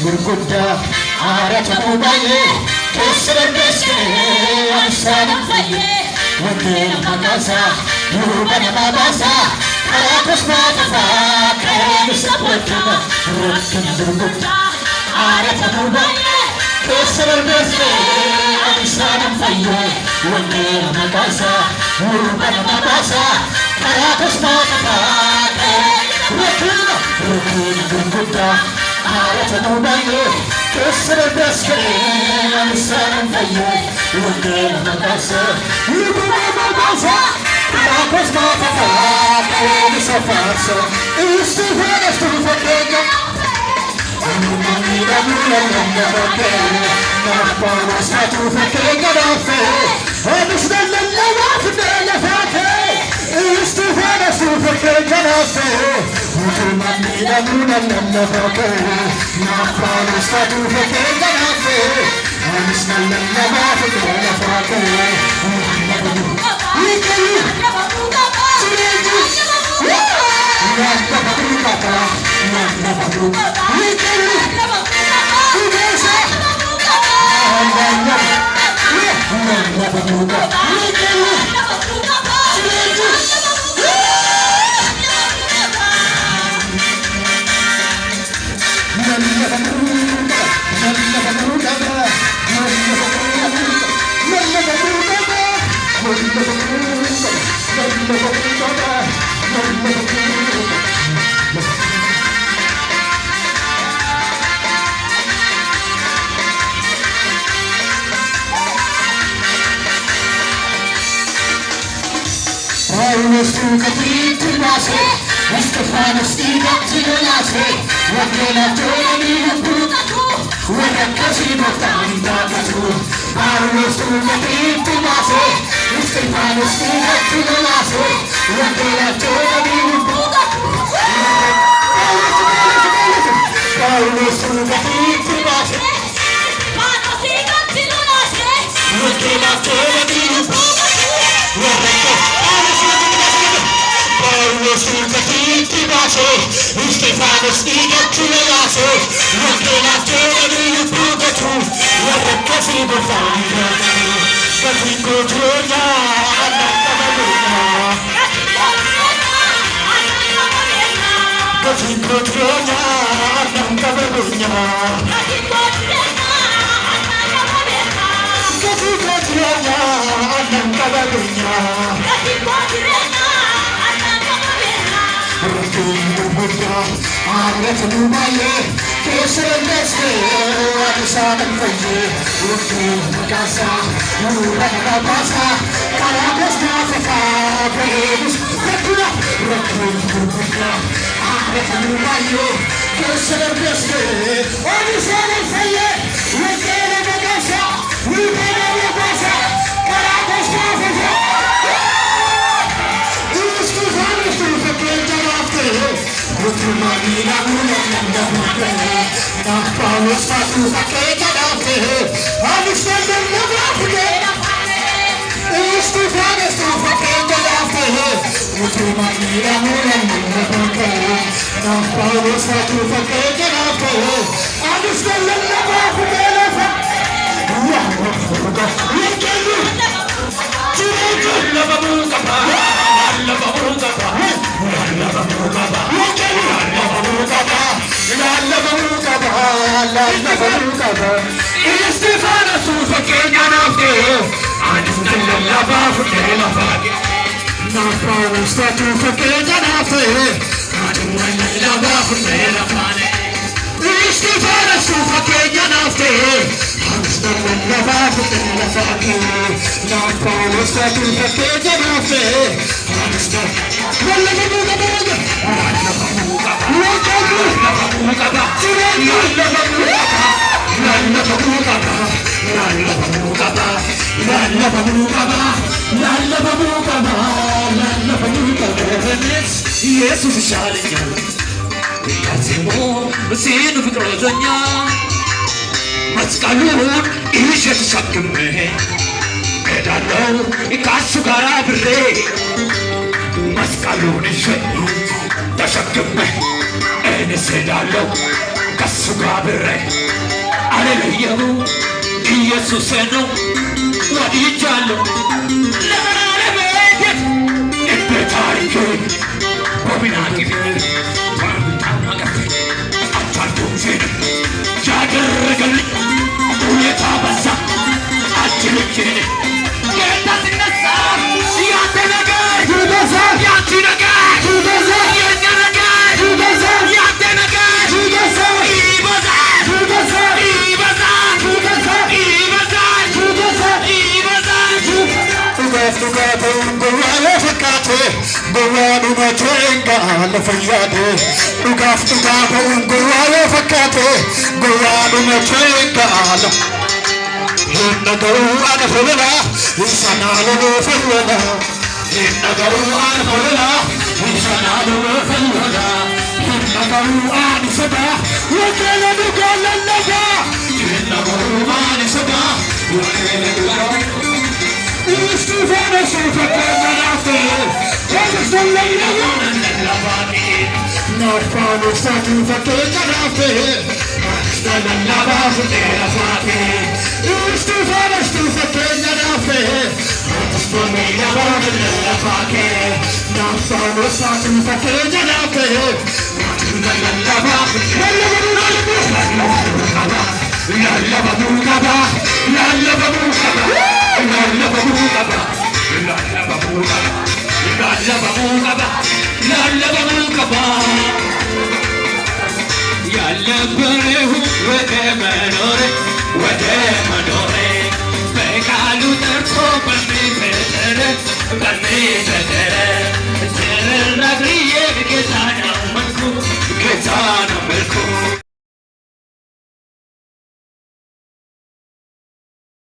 gurguddaa aarata baay'ee keessa darbeessee ansaanan fayyee wangeela maqaasaa duuba namaa baasaa karaa kosmaa tafaa karaan isa bakkama rakkina gurguddaa aarata baay'ee keessa darbeessee ansaanan fayyee wangeela maqaasaa duuba namaa baasaa karaa kosmaa tafaa rakkina gurguddaa aarata baay'ee keessa darbeessee ansaanan fayyee wangeela maqaasaa duuba namaa baasaa karaa kosmaa tafaa karaan isa bakkama istiifaanas tu fakkeenya Nafpanos tu fakkeenya dhaafee oomishna lallabaaf beelafate istiifaanas tu fakkeenya dhaafee utumaan miidhamuu lallabate Nafpanos tu fakkeenya dhaafee oomishna lallabaaf beelafate Paulus tu kapitul nase, Estefanos kapitul nase, wangeela tolani lubbuudhaatu, warra akkasii gooftaan taphatu. Paulus tu kapitul nase, Estefanos kapitul nase, wangeela tolani lubbuudhaatu. Paulus tu kapitul nase, Estefanos kapitul nase, wangeela tolani lubbuudhaatu. Paulus kapitul nase, Estefanos kapitul nase, wangeela tolani lubbuudhaatu, warra akkasii gooftaan taphatu. Gatiin gootoota aannan qabamuudha. Gatiin gootoota aannan qabamuudha. Gatiin gootoota aannan qabamuudha. Rakkoon gurguddaa aarata baay'ee keessa darbeessee ansaanan fayyee wangeela maqaasaa duuba namaa baasaa karaa kosmaa tafaa rakkoon gurguddaa aarata baay'ee keessa darbeessee ansaanan fayyee wangeela maqaasaa duuba namaa baasaa karaa kosmaa tafaa utumaan miidhamuu lallabate Nafpanos tu fakkeenya dhaafee oomishna lallabaaf beelafate istiifaanas tu fakkeenya dhaafee utumaan miidhamuu lallabate Nafpanos tu fakkeenya dhaafee oomishna lallabaaf beelafate lallabamuu qaba lallabamuu qaba lallabamuu qaba lallabamuu qaba Estefanos tu fakkeenya dhaafee oomishna lallabaaf beelafate Nafpanos tu fakkeenya dhaafee oomishna lallabaaf beelafate Estefanos tu fakkeenya dhaafee oomishna lallabaaf beelafate Nafpanos tu fakkeenya dhaafee oomishna lallabamuu qaba በእውነት ኢየሱስ ይሻለኛል ከዜሞ ሲኑ ፍቅሮተኛ መስቀሉን ይዤ ተሸክሜ ሄዳለሁ ከእሱ ጋር አብሬ መስቀሉን ይዤ ተሸክሜ እኔስ ሄዳለሁ ከእሱ ጋር አብሬ አልለየው ኢየሱሴ ነው ወድጃለሁ ለዘላለም እንደ ታሪኬ በሚናቅፍ ያደረገልኝ ሁኔታ በዛ አችልችን ጌታ ሲነሳ ያንተ ነገር ይበዛል ያንቺ ነገር ይበዛል የእኛ ነገር ይበዛል ያንተ ነገር ይበዛል ይበዛል ይበዛል ይበዛል ይበዛል ይበዛል ይበዛል ጉራዬ ፈካቴ ጉራኑ መቴንጋ ለፈያዴ ዱጋፍ ዱጋበውን ጉራዬ ፈካቴ ጉራኑ መቴንጋ ነገሩ አነፈለላ ይሰናሉ ፈለላ ነገሩ አነፈለላ ይሰናሉ ፈለላ ነገሩ አንሰዳ ወከለ ዱጋለለጋ ነገሩ አንሰዳ ወከለ ዱጋለለጋ እስጢፋኖስ ፈቀደ ናፍቴ ወደሰለኝ ለላባቴ ናፍቆት ፈቀደ ናፍቴ ለላባቴ ለፋቴ እስጢፋኖስ ፈቀደ ናፍቴ ለላባቴ ለፋቴ ናፍቆት ፈቀደ ናፍቴ ለላባቴ ያልነበረው ወደ መኖሬ በቃሉ ጠርቶ በሚፈጠረ